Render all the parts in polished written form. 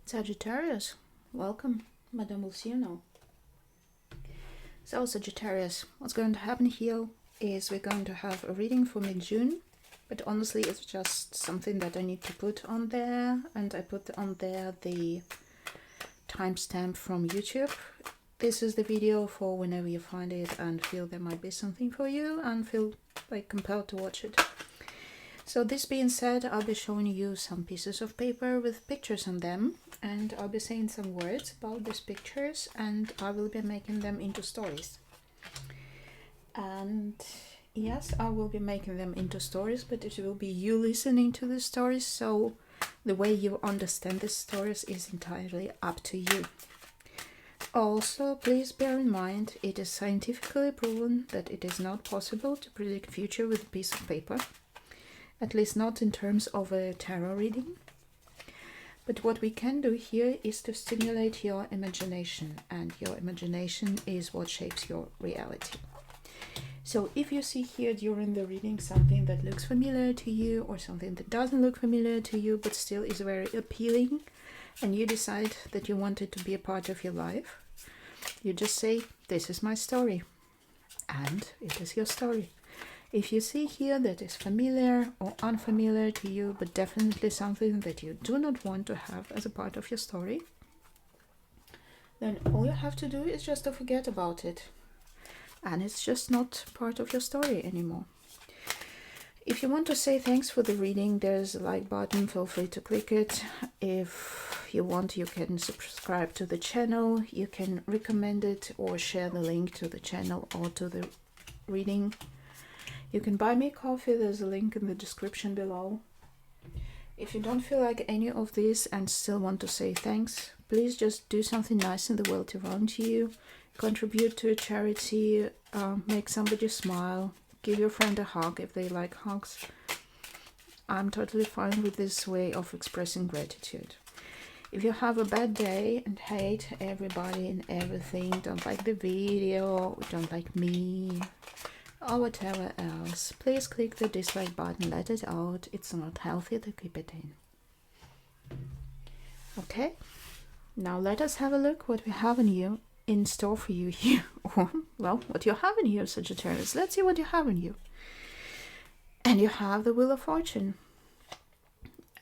Sagittarius, welcome. Madame will see you now. So Sagittarius, what's going to happen here is we're going to have a reading for mid-June, but honestly it's just something that I need to put on there, and I put on there the timestamp from YouTube. This is the video for whenever you find it and feel there might be something for you and feel like compelled to watch it. So this being said, I'll be showing you some pieces of paper with pictures on them, and I'll be saying some words about these pictures, and I will be making them into stories. And yes, I will be making them into stories, but it will be you listening to the stories, so the way you understand the stories is entirely up to you. Also, please bear in mind, it is scientifically proven that it is not possible to predict future with a piece of paper. At least not in terms of a tarot reading. But what we can do here is to stimulate your imagination, and your imagination is what shapes your reality. So if you see here during the reading something that looks familiar to you, or something that doesn't look familiar to you but still is very appealing, and you decide that you want it to be a part of your life, you just say, "This is my story," and it is your story. If you see here that is familiar or unfamiliar to you, but definitely something that you do not want to have as a part of your story, then all you have to do is just to forget about it. And it's just not part of your story anymore. If you want to say thanks for the reading, there's a like button, feel free to click it. If you want, you can subscribe to the channel, you can recommend it or share the link to the channel or to the reading. You can buy me coffee, there's a link in the description below. If you don't feel like any of this and still want to say thanks, please just do something nice in the world around you. Contribute to a charity, make somebody smile, give your friend a hug if they like hugs. I'm totally fine with this way of expressing gratitude. If you have a bad day and hate everybody and everything, don't like the video, don't like me, or whatever else, please click the dislike button, let it out. It's not healthy to keep it in. Okay, now let us have a look what we have in store for you here. Or, well, what you have in here, Sagittarius. Let's see what you have in you. And you have the Wheel of Fortune.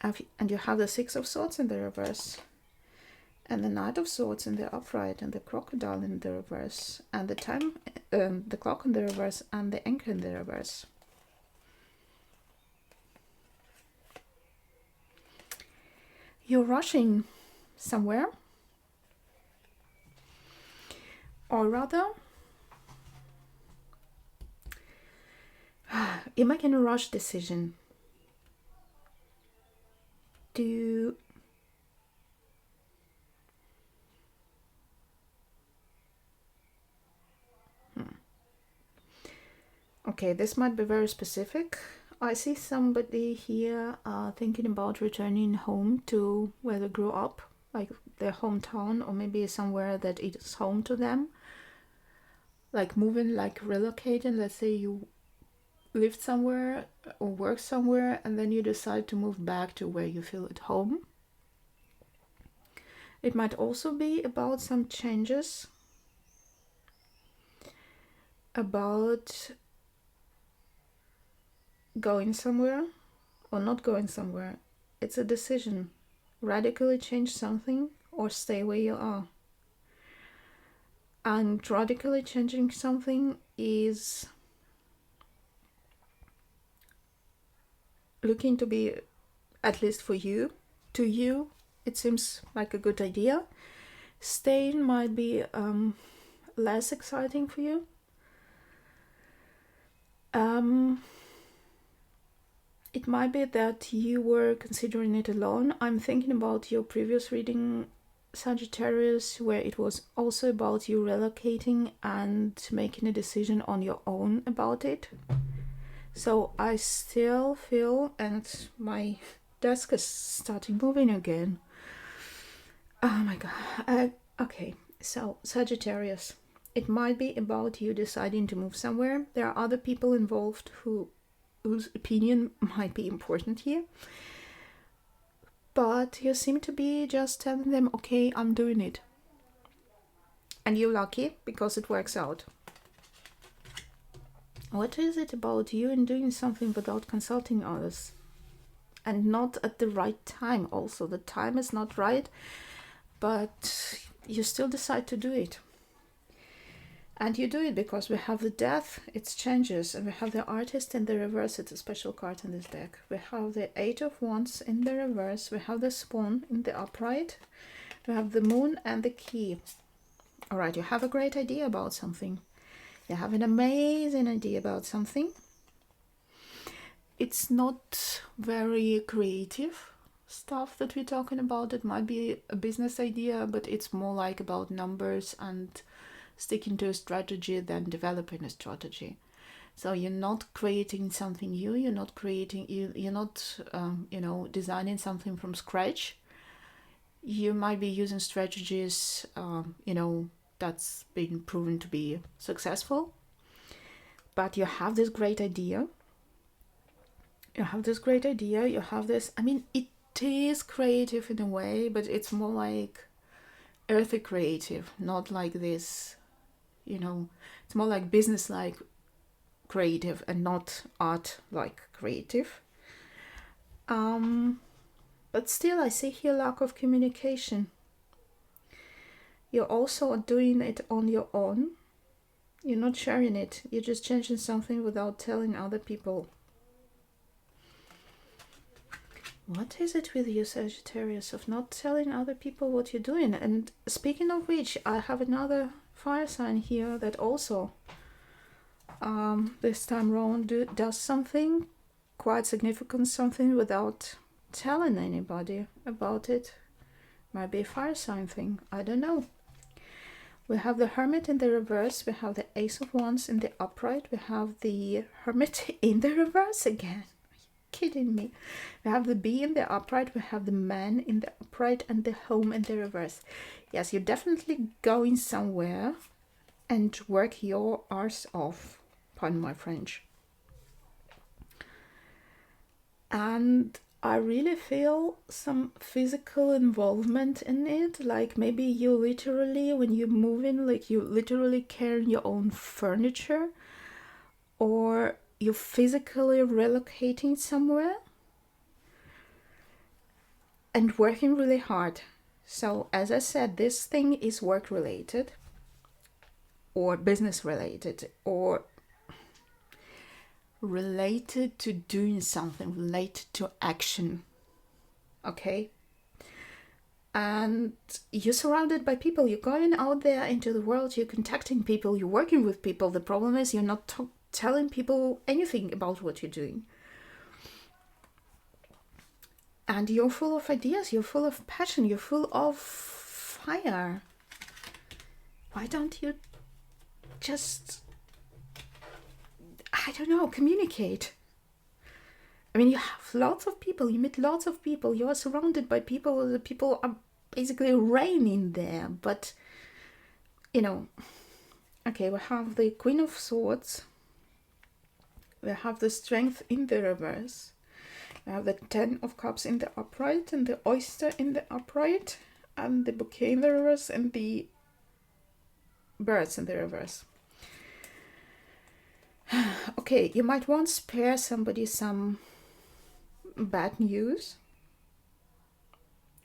And you have the Six of Swords in the reverse. And the Knight of Swords in the upright, and the Crocodile in the reverse, and the Clock in the reverse, and the Anchor in the reverse. You're rushing somewhere, or rather, you're making a rush decision. Okay, this might be very specific. I see somebody here thinking about returning home to where they grew up, like their hometown, or maybe somewhere that is home to them. Like moving, like relocating. Let's say you lived somewhere or work somewhere, and then you decide to move back to where you feel at home. It might also be about some changes, about going somewhere or not going somewhere. It's a decision. Radically change something or stay where you are. And radically changing something is looking to be, at least for you, to you, it seems like a good idea. Staying might be less exciting for you. It might be that you were considering it alone. I'm thinking about your previous reading, Sagittarius, where it was also about you relocating and making a decision on your own about it. So I still feel, and my desk is starting moving again. Oh my god. Okay, so Sagittarius, it might be about you deciding to move somewhere. There are other people involved whose opinion might be important here. but you seem to be just telling them, okay, I'm doing it. And you're lucky because it works out. What is it about you and doing something without consulting others? And not at the right time also. The time is not right, but you still decide to do it. And you do it because we have the death, it's changes, and we have the artist in the reverse, it's a special card in this deck. We have the Eight of Wands in the reverse, we have the Swan in the upright, we have the Moon and the Key. Alright, you have a great idea about something. You have an amazing idea about something. It's not very creative stuff that we're talking about. It might be a business idea, but it's more like about numbers and sticking to a strategy than developing a strategy. So you're not creating something new. You're not creating. You're not designing something from scratch. You might be using strategies that's been proven to be successful. But you have this great idea. You have this. I mean, it is creative in a way, but it's more like earthy creative, not like this. It's more like business-like creative and not art-like creative. But still, I see here lack of communication. You're also doing it on your own. You're not sharing it. You're just changing something without telling other people. What is it with you, Sagittarius, of not telling other people what you're doing? And speaking of which, I have another fire sign here that also this time around does something quite significant, something without telling anybody about it. Might be a fire sign thing, I don't know. We have the Hermit in the reverse, we have the Ace of Wands in the upright, we have the Hermit in the reverse again. Are you kidding me? We have the Bee in the upright, we have the Man in the upright, and the Home in the reverse. Yes, you're definitely going somewhere and work your arse off, pardon my French. And I really feel some physical involvement in it. Like maybe you literally, when you're moving, like you literally carrying your own furniture, or you're physically relocating somewhere and working really hard. So as I said, this thing is work related or business related or related to doing something, related to action. Okay? And you're surrounded by people. You're going out there into the world. You're contacting people. You're working with people. The problem is you're not telling people anything about what you're doing. And you're full of ideas. You're full of passion. You're full of fire. Why don't you just, I don't know, communicate? I mean, you have lots of people, you meet lots of people, you are surrounded by people, the people are basically raining there, but, okay, we have the Queen of Swords, we have the Strength in the reverse, we have the Ten of Cups in the upright, and the Oyster in the upright, and the Bouquet in the reverse, and the Birds in the reverse. Okay, you might want to spare somebody some bad news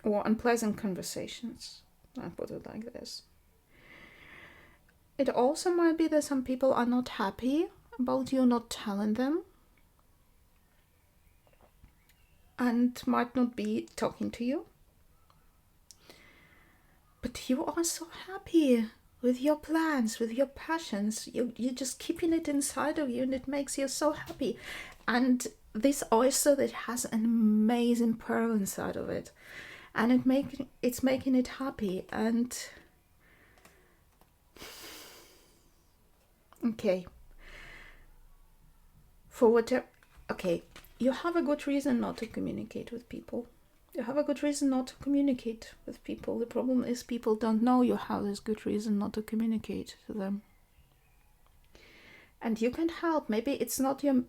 or unpleasant conversations. I put it like this. It also might be that some people are not happy about you not telling them and might not be talking to you. But you are so happy with your plans, with your passions. You're just keeping it inside of you, and it makes you so happy. And this oyster that has an amazing pearl inside of it, and it's making it happy. And okay, for whatever, okay, you have a good reason not to communicate with people. You have a good reason not to communicate with people. The problem is people don't know you have this good reason not to communicate to them. And you can help. Maybe it's not your...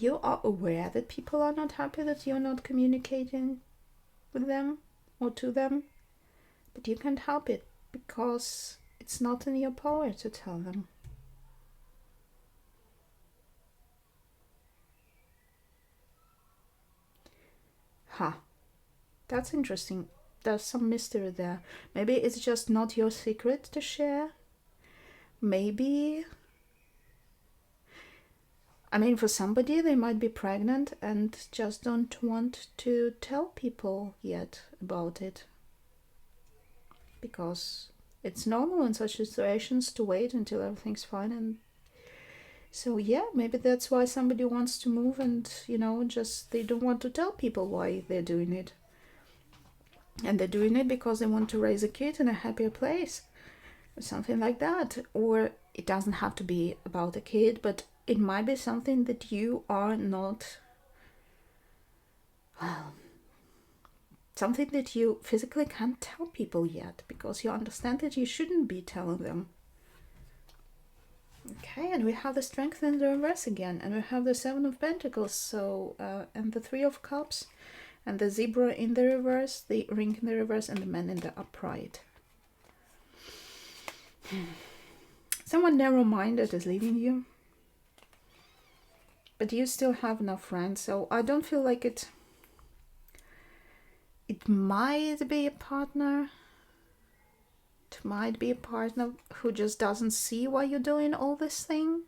you are aware that people are not happy that you're not communicating with them or to them, but you can't help it because it's not in your power to tell them. That's interesting. There's some mystery there. Maybe it's just not your secret to share. Maybe, I mean, for somebody, they might be pregnant and just don't want to tell people yet about it. Because it's normal in such situations to wait until everything's fine. And so, yeah, maybe that's why somebody wants to move and, just they don't want to tell people why they're doing it. And they're doing it because they want to raise a kid in a happier place. Or something like that. Or it doesn't have to be about a kid, but it might be something that you are not, something that you physically can't tell people yet because you understand that you shouldn't be telling them. Okay, and we have the Strength in the reverse again, and we have the Seven of Pentacles, so and the Three of Cups, and the Zebra in the reverse, the Ring in the reverse, and the Man in the upright. Someone narrow-minded is leaving you, but you still have enough friends, so I don't feel like it might be a partner. It might be a partner who just doesn't see why you're doing all this thing.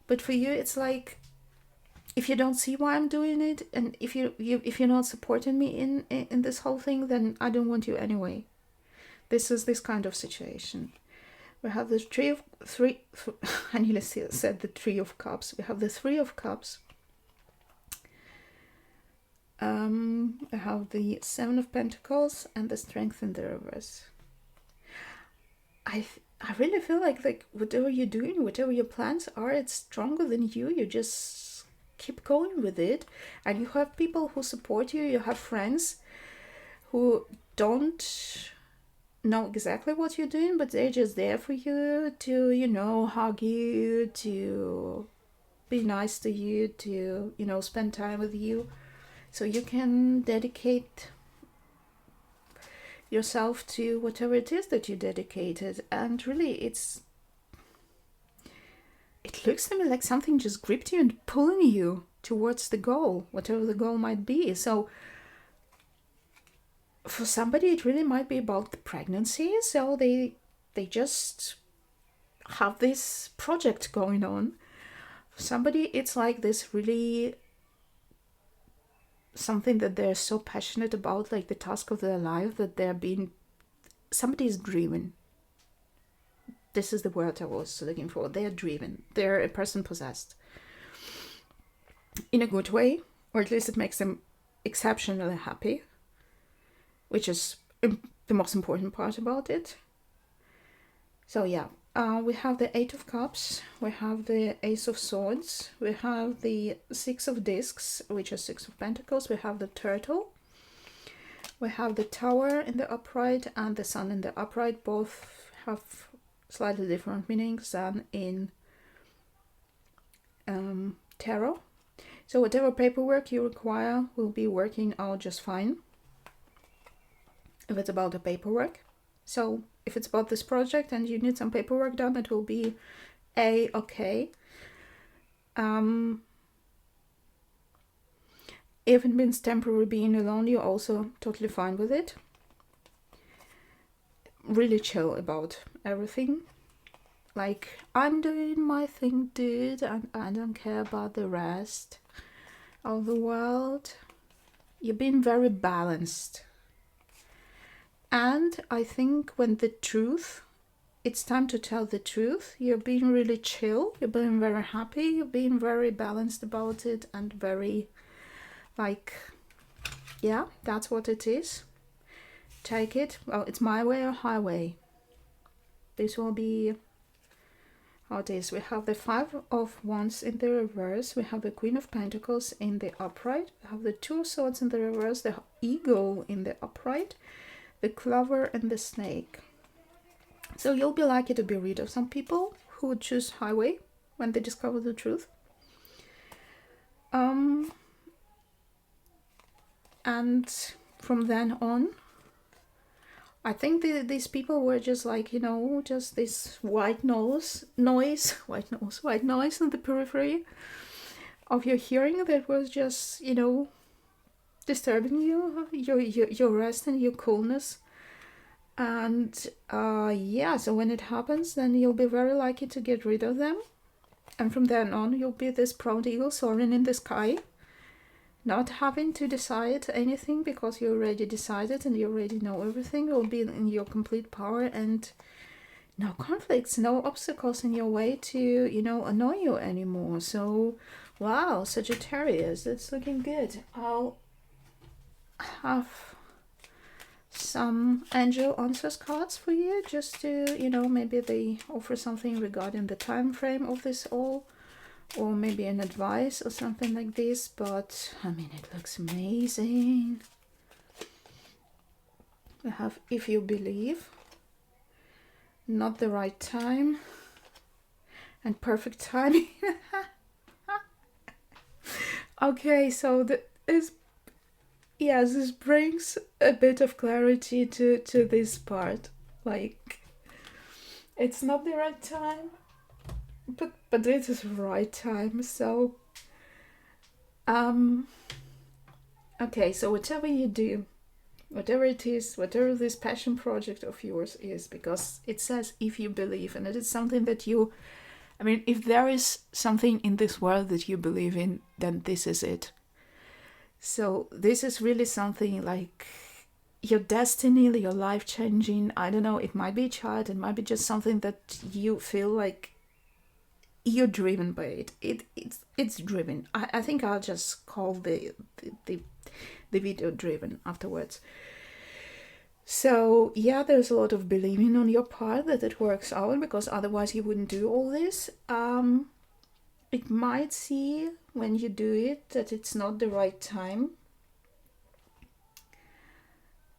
But for you, it's like, if you don't see why I'm doing it, and if you're not supporting me in this whole thing, then I don't want you anyway. This is this kind of situation. We have the I nearly said the Three of Cups. We have the Three of Cups. I have the Seven of Pentacles and the Strength in the reverse. I really feel like whatever you're doing, whatever your plans are, it's stronger than you. You just keep going with it, and you have people who support you. You have friends who don't know exactly what you're doing, but they're just there for you to, hug you, to be nice to you, to, spend time with you. So you can dedicate yourself to whatever it is that you dedicated. And really, it looks to me like something just gripped you and pulling you towards the goal, whatever the goal might be. So for somebody, it really might be about the pregnancy. So they just have this project going on. For somebody, it's like this really something that they're so passionate about, like the task of their life, that somebody's driven. This is the word I was looking for. They're driven. They're a person possessed. In a good way, or at least it makes them exceptionally happy, which is the most important part about it. So yeah, we have the Eight of Cups, we have the Ace of Swords, we have the Six of Discs, which is Six of Pentacles, we have the Turtle, we have the Tower in the upright and the Sun in the upright. Both have slightly different meanings than in tarot. So whatever paperwork you require will be working out just fine if it's about the paperwork. So if it's about this project and you need some paperwork done, it will be okay. If it means temporary being alone, you're also totally fine with it. Really chill about everything. Like, I'm doing my thing, dude, and I don't care about the rest of the world. You're being very balanced. And I think when it's time to tell the truth, you're being really chill, you're being very happy, you're being very balanced about it, and very, yeah, that's what it is. Take it. Well, it's my way or highway. This will be how it is. We have the Five of Wands in the reverse, we have the Queen of Pentacles in the upright, we have the Two of Swords in the reverse, the Eagle in the upright, the Clover and the Snake. So you'll be lucky to be rid of some people who would choose highway when they discover the truth. And from then on, I think these people were just like, just this white noise in the periphery of your hearing that was just, disturbing you, your rest and your coolness. And so when it happens, then you'll be very lucky to get rid of them. And from then on, you'll be this proud eagle soaring in the sky, not having to decide anything because you already decided and you already know everything. You'll be in your complete power and no conflicts, no obstacles in your way to, annoy you anymore. So, wow, Sagittarius, that's looking good. I'll have some angel answers cards for you just to, maybe they offer something regarding the time frame of this all, or maybe an advice or something like this. But I mean, it looks amazing. We have if you believe, not the right time, and perfect timing. Okay, so this brings a bit of clarity to this part. Like, it's not the right time, but it is the right time. So okay, so whatever you do, whatever it is, whatever this passion project of yours is, because it says if you believe, and it is something that if there is something in this world that you believe in, then this is it. So this is really something like your destiny, your life changing. I don't know, it might be a child, it might be just something that you feel like you're driven by it. It's driven. I think I'll just call the video driven afterwards. So yeah, there's a lot of believing on your part that it works out, because otherwise you wouldn't do all this. It might see when you do it that it's not the right time,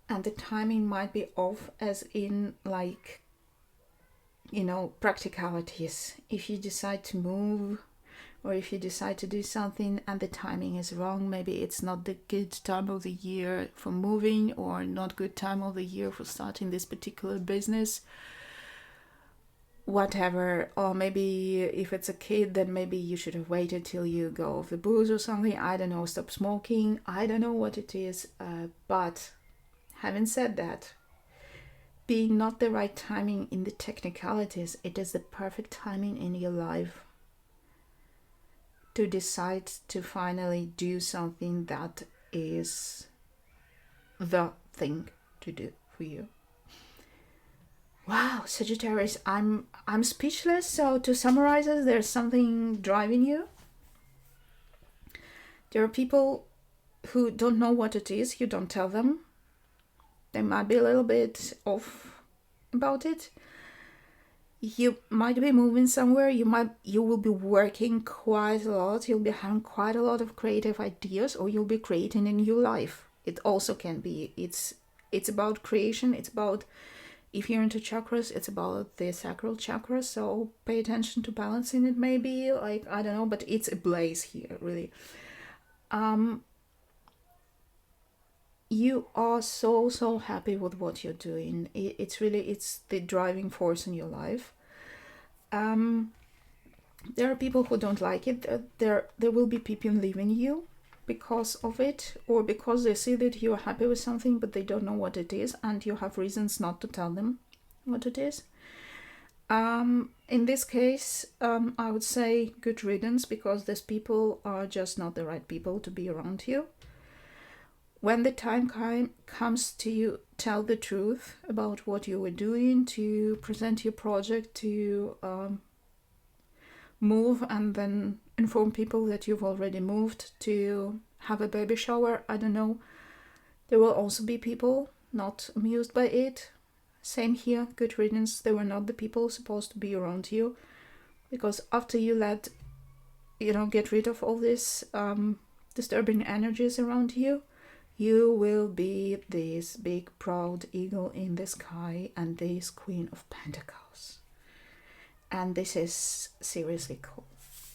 and the timing might be off, as in like, practicalities. If you decide to move, or if you decide to do something and the timing is wrong, maybe it's not the good time of the year for moving, or not good time of the year for starting this particular business, whatever. Or maybe if it's a kid, then maybe you should have waited till you go off the booze or something. I don't know, stop smoking. I don't know what it is. But having said that, being not the right timing in the technicalities, it is the perfect timing in your life to decide to finally do something that is the thing to do for you. Wow, Sagittarius, I'm speechless. So to summarize it, there's something driving you. There are people who don't know what it is. You don't tell them. They might be a little bit off about it. You might be moving somewhere. You will be working quite a lot. You'll be having quite a lot of creative ideas, or you'll be creating a new life. It also can be. It's about creation. It's about, if you're into chakras, it's about the sacral chakra. So pay attention to balancing it. Maybe, like, I don't know, but it's a blaze here, really. You are so happy with what you're doing. It's the driving force in your life. There are people who don't like it. There will be people leaving you because of it, or because they see that you are happy with something but they don't know what it is, and you have reasons not to tell them what it is. In this case, I would say good riddance, because these people are just not the right people to be around you. When the time comes to you tell the truth about what you were doing, to present your project, to move and then inform people that you've already moved, to have a baby shower, I don't know, there will also be people not amused by it. Same here, good riddance. They were not the people supposed to be around you, because after you get rid of all this disturbing energies around you, You will be this big proud eagle in the sky and this Queen of Pentacles. And this is seriously cool.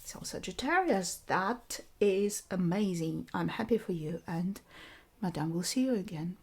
So Sagittarius, that is amazing. I'm happy for you, and Madame will see you again.